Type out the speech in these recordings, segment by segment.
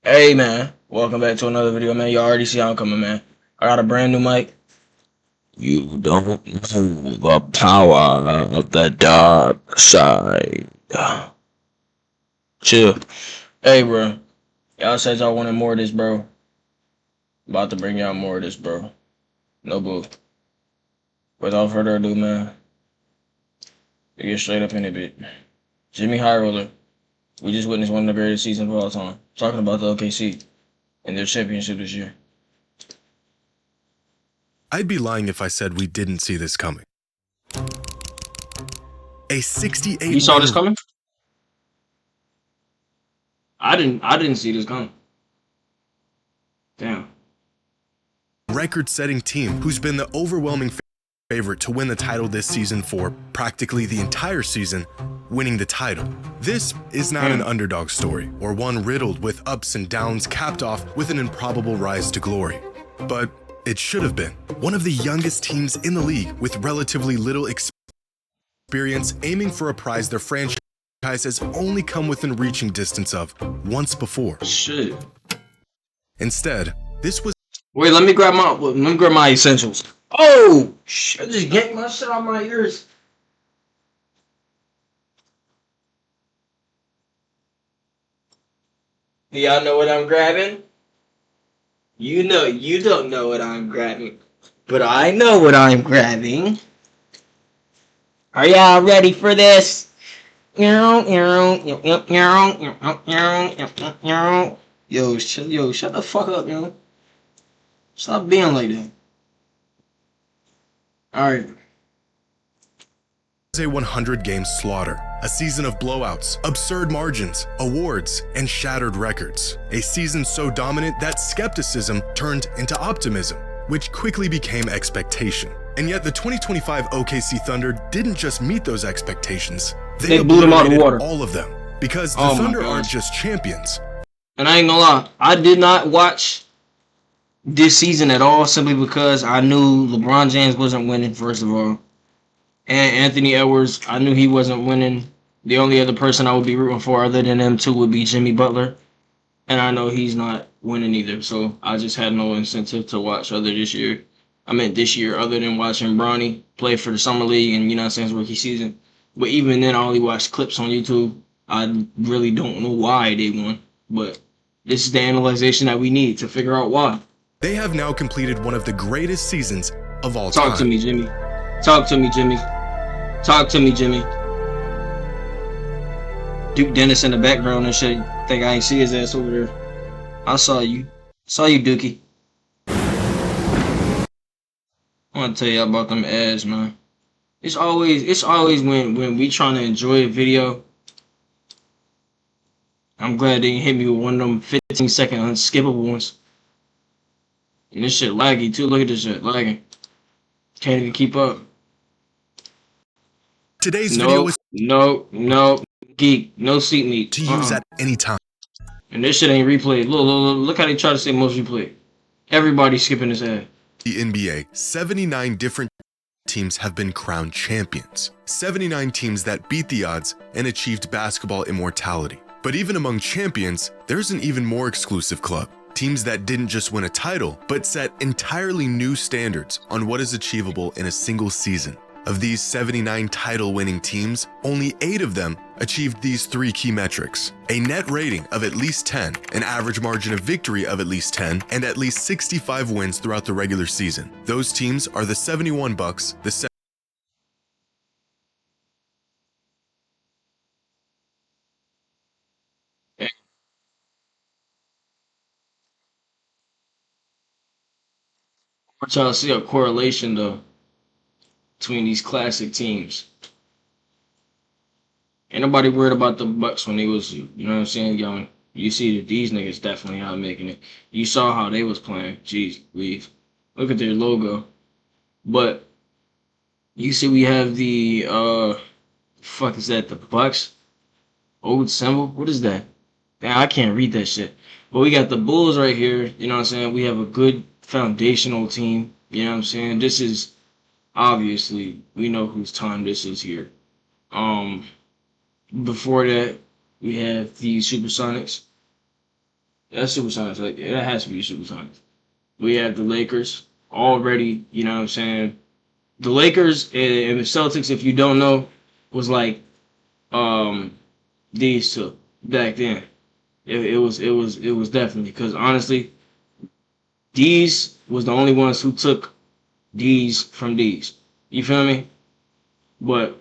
Hey man, welcome back to another video, man. You already see how I'm coming, man. I got a brand new mic. You don't know the power of the dark side. Chill. Hey, bro. Y'all said y'all wanted more of this, bro. About to bring y'all more of this, bro. No boo. Without further ado, man, we get straight up in it, bit. JxmyHighroller. We just witnessed one of the greatest seasons of all time. Talking about the OKC and their championship this year. I'd be lying if I said we didn't see this coming. A 68 You saw this coming? I didn't see this coming. Damn. Record-setting team who's been the overwhelming favorite to win the title this season for practically the entire season, winning the title. This is not an underdog story or one riddled with ups and downs capped off with an improbable rise to glory. But it should have been one of the youngest teams in the league with relatively little experience aiming for a prize their franchise has only come within reaching distance of once before. Shit. Instead, this was... Wait, let me grab my essentials. Oh, shit, I just yanked my shit out my ears. Do y'all know what I'm grabbing? You know, you don't know what I'm grabbing, but I know what I'm grabbing. Are y'all ready for this? Yo, shut the fuck up, yo. Stop being like that. Alright. A 100-game slaughter, a season of blowouts, absurd margins, awards, and shattered records. A season so dominant that skepticism turned into optimism, which quickly became expectation. And yet the 2025 OKC Thunder didn't just meet those expectations, they blew them out of the water. All of them, because the Thunder aren't just champions. And I ain't gonna lie, I did not watch this season at all, simply because I knew LeBron James wasn't winning, first of all. And Anthony Edwards, I knew he wasn't winning. The only other person I would be rooting for other than them two would be Jimmy Butler. And I know he's not winning either, so I just had no incentive to watch this year, other than watching Bronny play for the Summer League and, you know what I'm saying, his rookie season. But even then, I only watched clips on YouTube. I really don't know why they won. But this is the analyzation that we need to figure out why. They have now completed one of the greatest seasons of all time. Talk to me, Jimmy. Talk to me, Jimmy. Talk to me, Jimmy. Duke Dennis in the background and shit. Think I ain't see his ass over there. I saw you. Saw you, Dookie. I want to tell you about them ads, man. It's always when we trying to enjoy a video. I'm glad they hit me with one of them 15-second unskippable ones. And this shit laggy too. Look at this shit lagging. Can't even keep up. Today's video is no geek, no seat meat to use at any time. And this shit ain't replayed. Look how they try to say most replayed. Everybody skipping his ad. The NBA, 79 different teams have been crowned champions. 79 teams that beat the odds and achieved basketball immortality. But even among champions, there's an even more exclusive club. Teams that didn't just win a title, but set entirely new standards on what is achievable in a single season. Of these 79 title-winning teams, only 8 of them achieved these 3 key metrics: a net rating of at least 10, an average margin of victory of at least 10, and at least 65 wins throughout the regular season. Those teams are the 71 Bucks, the I want y'all to see a correlation though between these classic teams. Ain't nobody worried about the Bucks when they was, you know what I'm saying, young. You see that these niggas definitely not making it. You saw how they was playing. Jeez, please. Look at their logo. But you see we have the fuck is that, the Bucks old symbol? What is that? Damn, I can't read that shit. But we got the Bulls right here, you know what I'm saying? We have a good foundational team, you know what I'm saying? This is obviously, we know whose time this is here. Before that, we have the Supersonics. That's Supersonics. Like, that has to be Supersonics. We have the Lakers already. You know what I'm saying? The Lakers and the Celtics, if you don't know, was like um these two back then. It was definitely because honestly, these was the only ones who took these from these. You feel me? But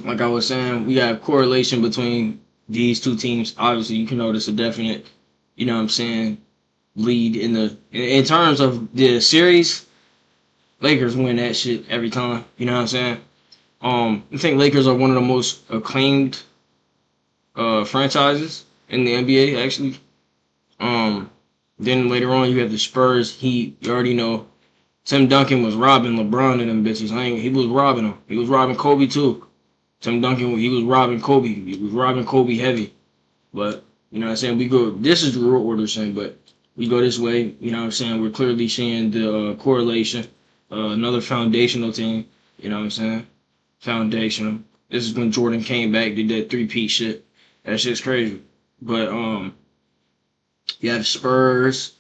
like I was saying, we got a correlation between these two teams. Obviously, you can notice a definite, you know what I'm saying, lead in terms of the series. Lakers win that shit every time. You know what I'm saying? I think Lakers are one of the most acclaimed franchises in the NBA actually. Um, then later on you have the Spurs, Heat. You already know Tim Duncan was robbing LeBron and them bitches. He was robbing them. He was robbing Kobe too. Tim Duncan, he was robbing Kobe. He was robbing Kobe heavy. But you know what I'm saying? We go. This is the real order saying, but we go this way. You know what I'm saying? We're clearly seeing the correlation. Another foundational team. You know what I'm saying? Foundational. This is when Jordan came back, did that 3-peat shit. That shit's crazy. But you have Spurs.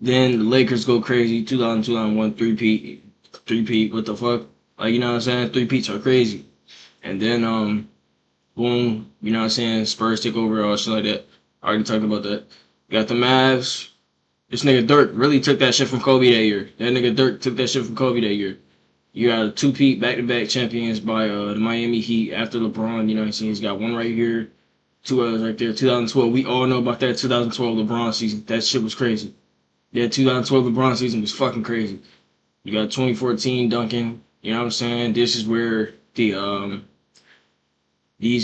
Then the Lakers go crazy. 2000, 2001, 3-peat. 3-peat, what the fuck? Like, you know what I'm saying? 3-peats are crazy. And then, boom, you know what I'm saying? Spurs take over, all shit like that. I already talked about that. You got the Mavs. This nigga Dirk really took that shit from Kobe that year. That nigga Dirk took that shit from Kobe that year. You got a 2-peat back-to-back champions by the Miami Heat after LeBron. You know what I'm saying? He's got one right here, two others right there. 2012. We all know about that 2012 LeBron season. That shit was crazy. That 2012 LeBron season was fucking crazy. You got 2014 Duncan. You know what I'm saying? This is where these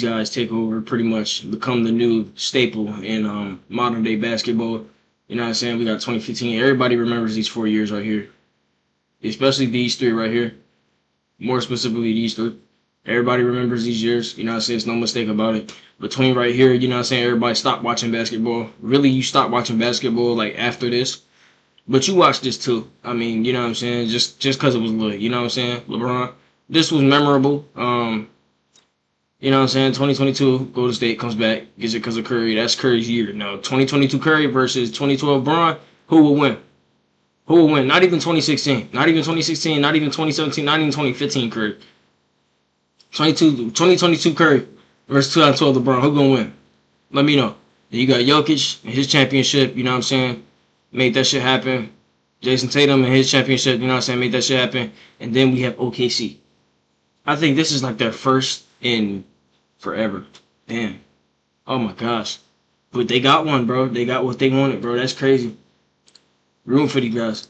guys take over, pretty much become the new staple in modern day basketball. You know what I'm saying? We got 2015. Everybody remembers these 4 years right here. Especially these three right here. More specifically, these three. Everybody remembers these years. You know what I'm saying? It's no mistake about it. Between right here, you know what I'm saying? Everybody stopped watching basketball. Really, you stopped watching basketball like after this. But you watched this too. I mean, you know what I'm saying? Just because it was lit. You know what I'm saying? LeBron. This was memorable. You know what I'm saying? 2022, Golden State comes back, gets it because of Curry. That's Curry's year. No, 2022 Curry versus 2012 Bron. Who will win? Who will win? Not even 2016. Not even 2016. Not even 2017. Not even 2015 Curry. 2022 Curry versus 2012 LeBron. Who gonna win? Let me know. You got Jokic and his championship. You know what I'm saying? Made that shit happen. Jason Tatum and his championship. You know what I'm saying? Made that shit happen. And then we have OKC. I think this is like their first in forever. Damn. Oh my gosh. But they got one, bro. They got what they wanted, bro. That's crazy. Room for these guys.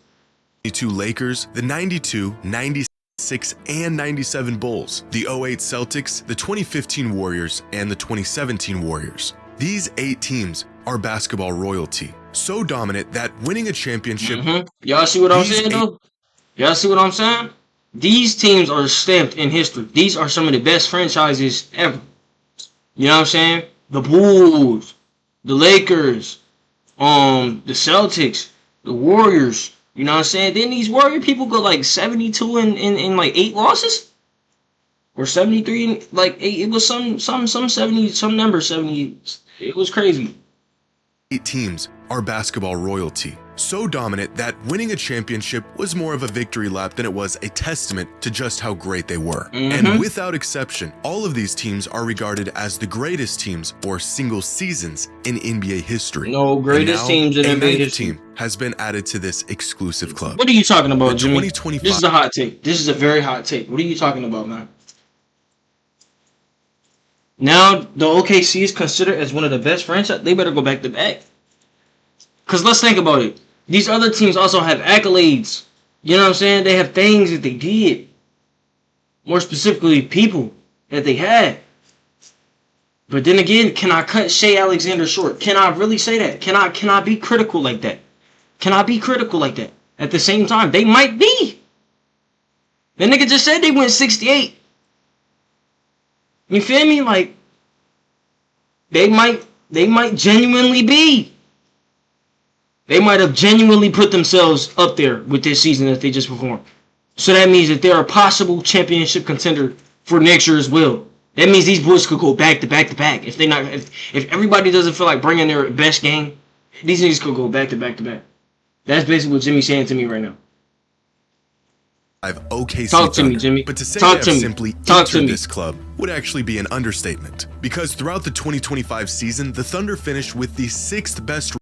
92 Lakers, the 92, 96, and 97 Bulls, the 08 Celtics, the 2015 Warriors, and the 2017 Warriors. These 8 teams are basketball royalty, so dominant that winning a championship... Y'all see what I'm saying, though? Y'all see what I'm saying? These teams are stamped in history. These are some of the best franchises ever. You know what I'm saying? The Bulls, the Lakers, the Celtics, the Warriors. You know what I'm saying? Then these Warrior people go like 72 in like 8 losses? Or 73 in like 8. It was some 70, some number 70. It was crazy. 8 teams are basketball royalty, so dominant that winning a championship was more of a victory lap than it was a testament to just how great they were. And without exception, all of these teams are regarded as the greatest teams or single seasons in NBA history. No, greatest teams in NBA history. Team has been added to this exclusive club. What are you talking about, Jimmy? This is a hot take. This is a very hot take. What are you talking about, man? Now, the OKC is considered as one of the best franchises. They better go back to back. Because let's think about it. These other teams also have accolades. You know what I'm saying? They have things that they did. More specifically, people that they had. But then again, can I cut Shea Alexander short? Can I really say that? Can I be critical like that? Can I be critical like that? At the same time, they might be. The nigga just said they went 68. You feel me? Like, they might genuinely be. They might have genuinely put themselves up there with this season that they just performed. So that means that they're a possible championship contender for next year as well. That means these boys could go back to back to back. If everybody doesn't feel like bringing their best game, These niggas could go back to back to back. That's basically what Jimmy's saying to me right now. OKC Talk to Thunder, me, Jimmy. but to say Talk they to have me. simply Talk to entered me. this club would actually be an understatement. Because throughout the 2025 season, the Thunder finished with the 6th best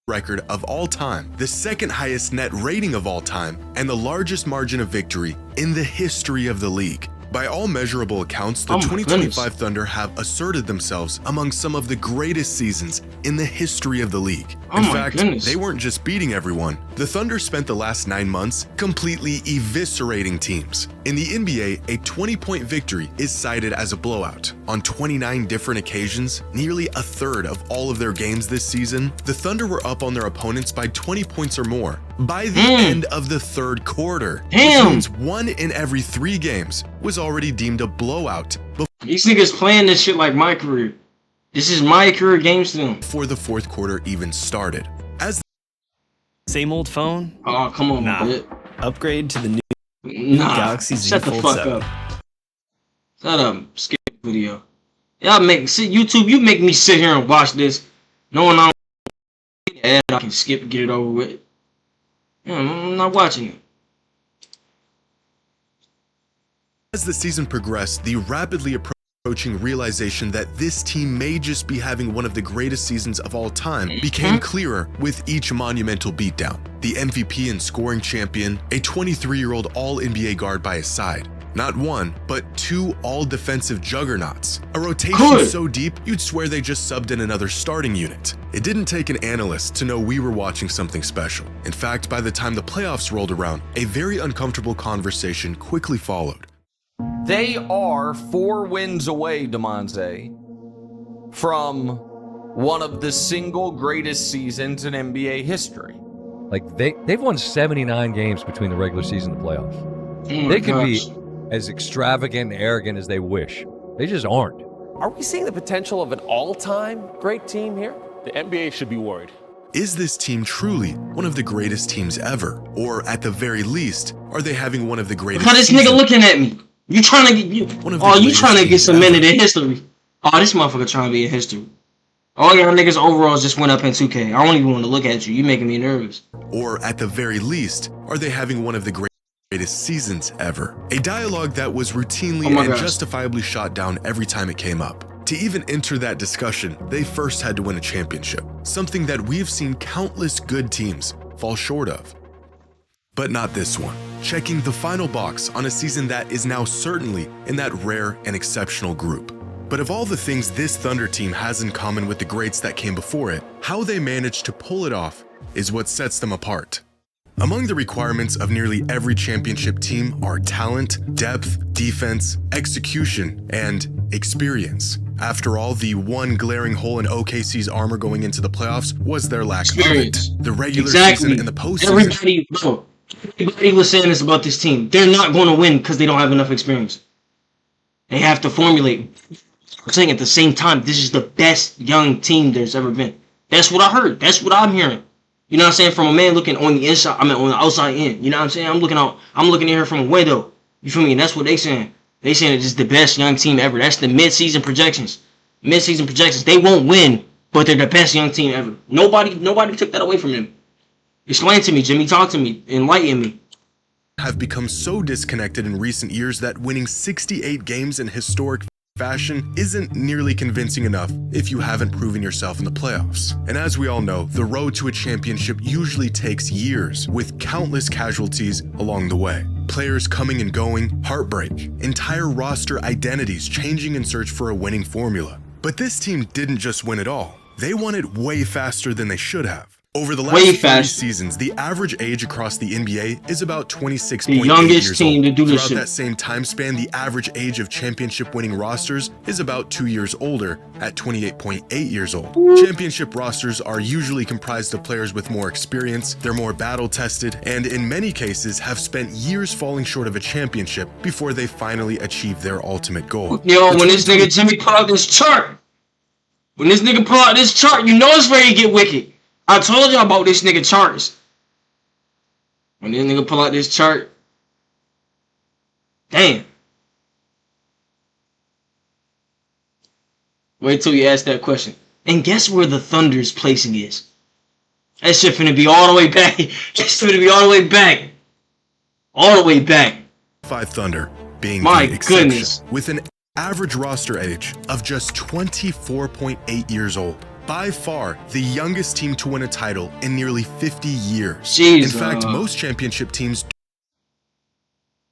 record of all time, the 2nd highest net rating of all time, and the largest margin of victory in the history of the league. By all measurable accounts, the 2025 Thunder have asserted themselves among some of the greatest seasons in the history of the league. In fact, they weren't just beating everyone. The Thunder spent the last 9 months completely eviscerating teams. In the NBA, a 20-point victory is cited as a blowout. On 29 different occasions, nearly a third of all of their games this season, the Thunder were up on their opponents by 20 points or more by the end of the 3rd quarter. Which means 1 in every 3 games was already deemed a blowout. These niggas playing this shit like my career. This is my career game still. Before the 4th quarter even started. As Same old phone? Oh, come on, bitch. Upgrade to the new Galaxy Z Shut the Fold fuck 7. up. Shut up. Skip the video. Y'all YouTube, you make me sit here and watch this knowing I can skip and get it over with. Yeah, I'm not watching it. As the season progressed, the rapidly approaching realization that this team may just be having one of the greatest seasons of all time became clearer with each monumental beatdown. The MVP and scoring champion, a 23-year-old All-NBA guard by his side. Not one, but 2 all-defensive juggernauts. A rotation so deep, you'd swear they just subbed in another starting unit. It didn't take an analyst to know we were watching something special. In fact, by the time the playoffs rolled around, a very uncomfortable conversation quickly followed. They are 4 wins away, Demonze, from one of the single greatest seasons in NBA history. Like they've won 79 games between the regular season and the playoffs. They can be as extravagant and arrogant as they wish. They just aren't. Are we seeing the potential of an all-time great team here? The NBA should be worried. Is this team truly one of the greatest teams ever? Or at the very least, are they having one of the greatest Look how this nigga looking at me. You trying to get you trying to get cemented in history. Oh, this motherfucker trying to be in history. All y'all niggas overalls just went up in 2K. I don't even want to look at you. You making me nervous. Or at the very least, are they having one of the greatest seasons ever? A dialogue that was routinely and justifiably shot down every time it came up. To even enter that discussion, they first had to win a championship, something that we've seen countless good teams fall short of. But not this one, checking the final box on a season that is now certainly in that rare and exceptional group. But of all the things this Thunder team has in common with the greats that came before it, how they managed to pull it off is what sets them apart. Among the requirements of nearly every championship team are talent, depth, defense, execution, and experience. After all, the one glaring hole in OKC's armor going into the playoffs was their lack of it. The regular season and the postseason. Everybody was saying this about this team. They're not going to win because they don't have enough experience. They have to formulate. I'm saying at the same time, this is the best young team there's ever been. That's what I heard. That's what I'm hearing. You know what I'm saying? From a man looking on the inside, on the outside in. You know what I'm saying? I'm looking in here from a window. You feel me? And that's what they saying. They saying it's the best young team ever. That's the mid-season projections. Mid-season projections. They won't win, but they're the best young team ever. Nobody took that away from them. Explain to me, Jimmy. Talk to me. Enlighten me. Have become so disconnected in recent years that winning 68 games in historic fashion isn't nearly convincing enough if you haven't proven yourself in the playoffs. And as we all know, the road to a championship usually takes years, with countless casualties along the way. Players coming and going, heartbreak, entire roster identities changing in search for a winning formula. But this team didn't just win it all. They won it way faster than they should have. Over the last 3 seasons, the average age across the NBA is about 26.8 years old. The youngest team to do this shit. Throughout that same time span, the average age of championship-winning rosters is about 2 years older, at 28.8 years old. Championship rosters are usually comprised of players with more experience, they're more battle-tested, and in many cases have spent years falling short of a championship before they finally achieve their ultimate goal. Yo, when this nigga Jimmy pull out this chart, you know it's ready to get wicked. I told y'all about this nigga charts. When this nigga pull out this chart, damn. Wait till you ask that question. And guess where the Thunder's placing is? That shit finna be all the way back. That shit finna be all the way back. All the way back. 5 Thunder being My the exception, goodness. with an average roster age of just 24.8 years old. By far, the youngest team to win a title in nearly 50 years. Jesus. In fact, most championship teams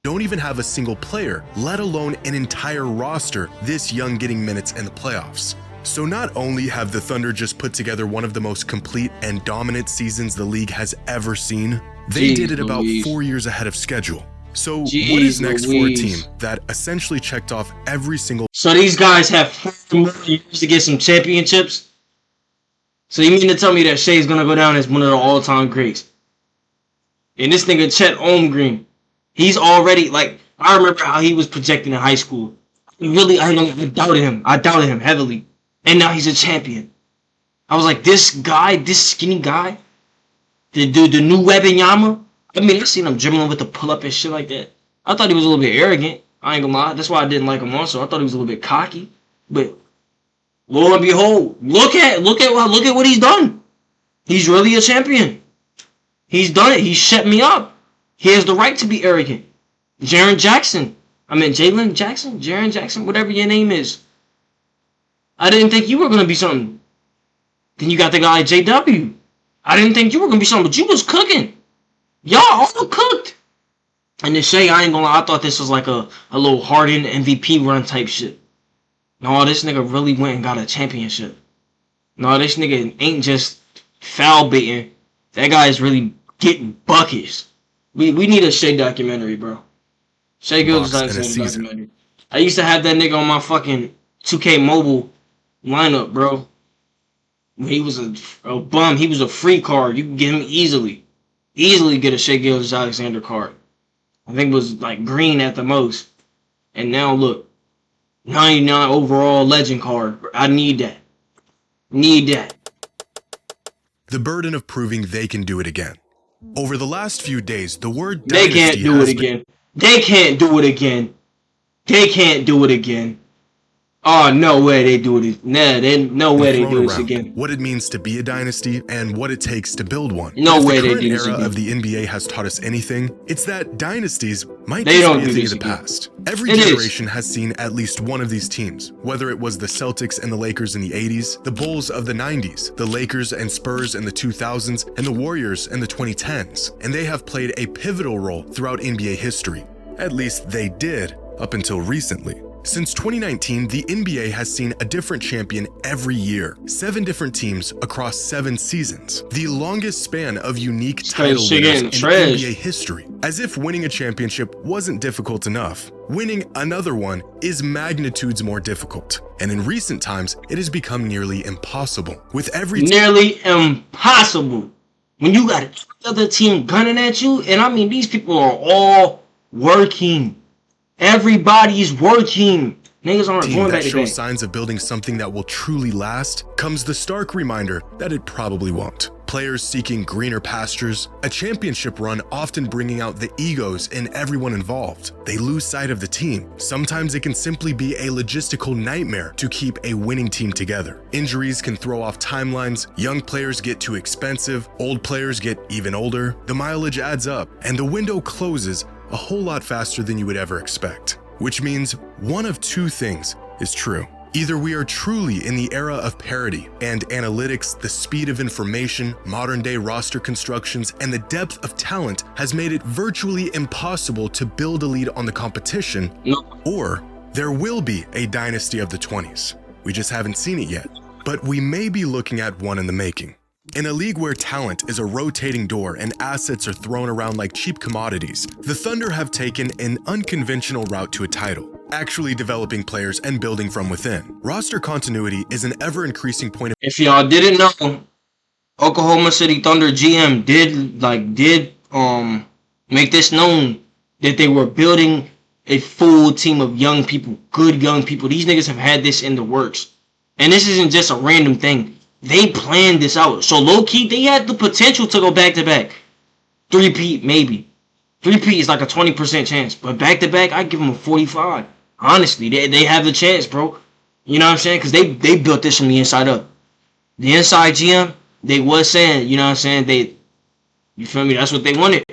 don't even have a single player, let alone an entire roster this young getting minutes in the playoffs. So not only have the Thunder just put together one of the most complete and dominant seasons the league has ever seen, they did it about 4 years ahead of schedule. So what is next for a team that essentially checked off every single... So these guys have 4 more years to get some championships? So you mean to tell me that Shea's gonna go down as one of the all-time greats? And this nigga Chet Holmgren, he's already, like, I remember how he was projected in high school. Really, I doubted him. I doubted him heavily. And now he's a champion. I was like, this guy, this skinny guy, the new Wembanyama. I mean, I seen him dribbling with the pull-up and shit like that. I thought he was a little bit arrogant. I ain't gonna lie. That's why I didn't like him also. I thought he was a little bit cocky. But lo and behold, look at what he's done. He's really a champion. He's done it. He shut me up. He has the right to be arrogant. Jaren Jackson, whatever your name is. I didn't think you were gonna be something. Then you got the guy JW. I didn't think you were gonna be something, but you was cooking. Y'all all cooked. And then Shea, I ain't gonna lie, I thought this was like a little Harden MVP run type shit. No, this nigga really went and got a championship. No, this nigga ain't just foul baiting. That guy is really getting buckets. We need a Shea documentary, bro. Shea Gilgeous-Alexander documentary. I used to have that nigga on my fucking 2K mobile lineup, bro. When he was a bum, he was a free card. You can get him easily get a Shea Gilgeous-Alexander card. I think it was like green at the most. And now look, 99 overall legend card. I need that. The burden of proving they can do it again. Over the last few days, the word They dynasty can't do it again. They can't do it again. They can't do it again. Oh, no way they do it. Nah, no way they do this again. What it means to be a dynasty and what it takes to build one. No way the they current do this era again. of the NBA has taught us anything, it's that dynasties might They just don't be a do thing of this the again. past. Every It is. generation has seen at least one of these teams, whether it was the Celtics and the Lakers in the 80s, the Bulls of the 90s, the Lakers and Spurs in the 2000s, and the Warriors in the 2010s. And they have played a pivotal role throughout NBA history. At least they did, up until recently. Since 2019, the NBA has seen a different champion every year. 7 different teams across 7 seasons. The longest span of unique title winners in NBA history. As if winning a championship wasn't difficult enough, winning another one is magnitudes more difficult. And in recent times, it has become nearly impossible. With every Nearly impossible. When you got another team gunning at you, and I mean, these people are all working. Everybody's working. Niggas aren't team going that back to shows back. signs of building something that will truly last, comes the stark reminder that it probably won't. Players seeking greener pastures, a championship run often bringing out the egos in everyone involved. They lose sight of the team. Sometimes it can simply be a logistical nightmare to keep a winning team together. Injuries can throw off timelines, young players get too expensive, old players get even older, the mileage adds up, and the window closes a whole lot faster than you would ever expect. Which means one of 2 things is true. Either we are truly in the era of parity and analytics, the speed of information, modern-day roster constructions, and the depth of talent has made it virtually impossible to build a lead on the competition, or there will be a dynasty of the 20s. We just haven't seen it yet, but we may be looking at one in the making. In a league where talent is a rotating door and assets are thrown around like cheap commodities, the Thunder have taken an unconventional route to a title, actually developing players and building from within. Roster continuity is an ever-increasing point of... If y'all didn't know, Oklahoma City Thunder GM did make this known that they were building a full team of young people, good young people. These niggas have had this in the works. And this isn't just a random thing. They planned this out. So low-key, they had the potential to go back-to-back. 3-peat, maybe. 3-peat is like a 20% chance. But back-to-back, I'd give them a 45. Honestly, they have the chance, bro. You know what I'm saying? Because they built this from the inside up. The inside GM, they was saying, you know what I'm saying? You feel me? That's what they wanted.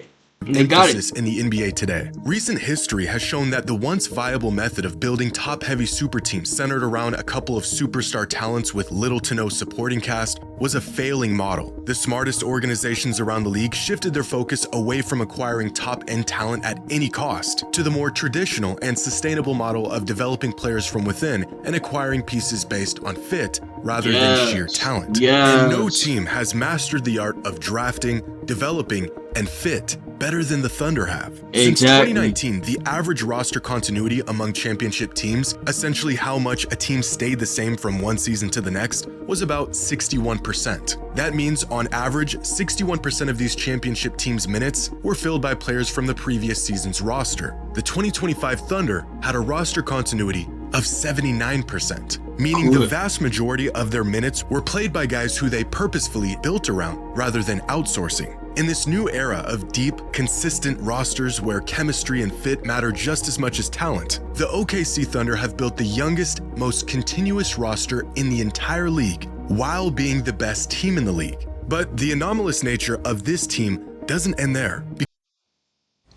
They got it. In the NBA today. Recent history has shown that the once viable method of building top-heavy super teams centered around a couple of superstar talents with little to no supporting cast was a failing model. The smartest organizations around the league shifted their focus away from acquiring top-end talent at any cost to the more traditional and sustainable model of developing players from within and acquiring pieces based on fit rather than sheer talent. And no team has mastered the art of drafting, developing, and fit better than the Thunder have. Since 2019, the average roster continuity among championship teams, essentially how much a team stayed the same from one season to the next, was about 61%. That means, on average, 61% of these championship teams' minutes were filled by players from the previous season's roster. The 2025 Thunder had a roster continuity of 79%, meaning the vast majority of their minutes were played by guys who they purposefully built around rather than outsourcing. In this new era of deep, consistent rosters where chemistry and fit matter just as much as talent, the OKC Thunder have built the youngest, most continuous roster in the entire league while being the best team in the league. But the anomalous nature of this team doesn't end there.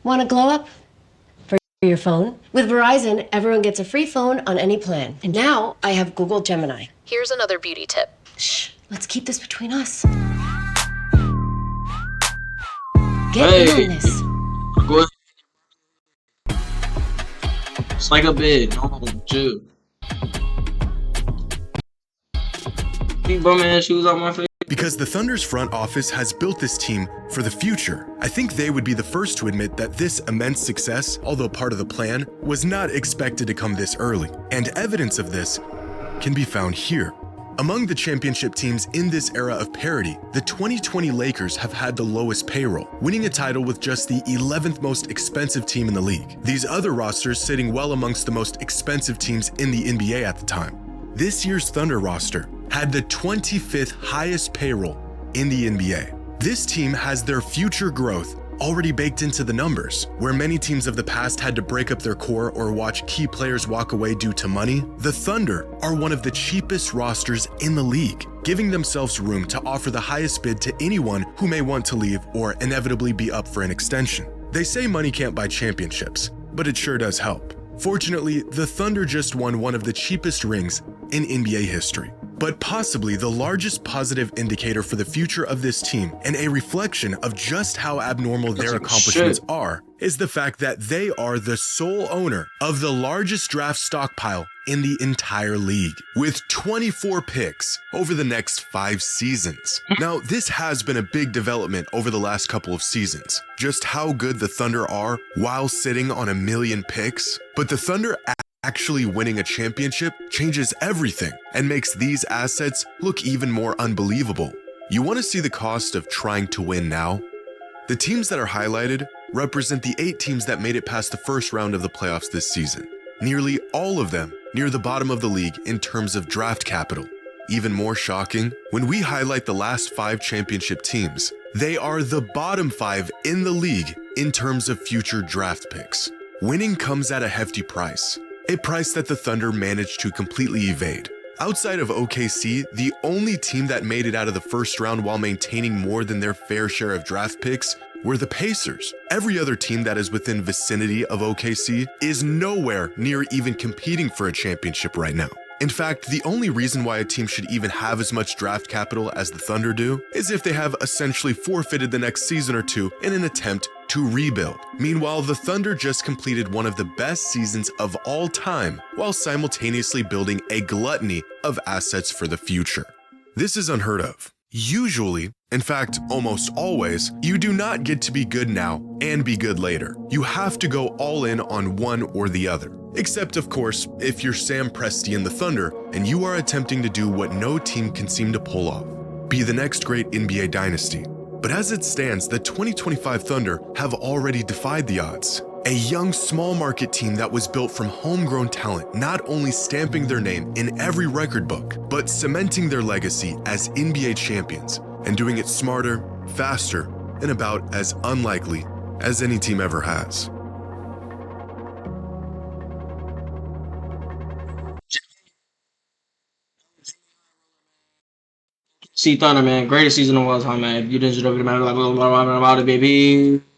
Want to glow up? For your phone? With Verizon, everyone gets a free phone on any plan. And now I have Google Gemini. Here's another beauty tip. Shh, let's keep this between us. Get in on this. Go ahead. It's like a bed. No, chill. Keep bumming ass shoes out my face. Because the Thunder's front office has built this team for the future. I think they would be the first to admit that this immense success, although part of the plan, was not expected to come this early. And evidence of this can be found here. Among the championship teams in this era of parity, the 2020 Lakers have had the lowest payroll, winning a title with just the 11th most expensive team in the league. These other rosters sitting well amongst the most expensive teams in the NBA at the time. This year's Thunder roster had the 25th highest payroll in the NBA. This team has their future growth already baked into the numbers. Where many teams of the past had to break up their core or watch key players walk away due to money, the Thunder are one of the cheapest rosters in the league, giving themselves room to offer the highest bid to anyone who may want to leave or inevitably be up for an extension. They say money can't buy championships, but it sure does help. Fortunately, the Thunder just won one of the cheapest rings in NBA history. But possibly the largest positive indicator for the future of this team, and a reflection of just how abnormal their accomplishments are, is the fact that they are the sole owner of the largest draft stockpile in the entire league, with 24 picks over the next 5 seasons. Now, this has been a big development over the last couple of seasons, just how good the Thunder are while sitting on 1 million picks. But the Thunder actually winning a championship changes everything and makes these assets look even more unbelievable. You want to see the cost of trying to win now? The teams that are highlighted represent the 8 teams that made it past the first round of the playoffs this season. Nearly all of them near the bottom of the league in terms of draft capital. Even more shocking, when we highlight the last 5 championship teams, they are the bottom 5 in the league in terms of future draft picks. Winning comes at a hefty price. A price that the Thunder managed to completely evade. Outside of OKC, the only team that made it out of the first round while maintaining more than their fair share of draft picks were the Pacers. Every other team that is within vicinity of OKC is nowhere near even competing for a championship right now. In fact, the only reason why a team should even have as much draft capital as the Thunder do is if they have essentially forfeited the next season or two in an attempt to rebuild. Meanwhile, the Thunder just completed one of the best seasons of all time while simultaneously building a gluttony of assets for the future. This is unheard of. Usually, in fact, almost always, you do not get to be good now and be good later. You have to go all in on one or the other. Except, of course, if you're Sam Presti and the Thunder and you are attempting to do what no team can seem to pull off, be the next great NBA dynasty. But as it stands, the 2025 Thunder have already defied the odds. A young, small market team that was built from homegrown talent, not only stamping their name in every record book, but cementing their legacy as NBA champions and doing it smarter, faster, and about as unlikely as any team ever has. See Thunder, man. Greatest season of all time, man. You didn't just look at the man, baby.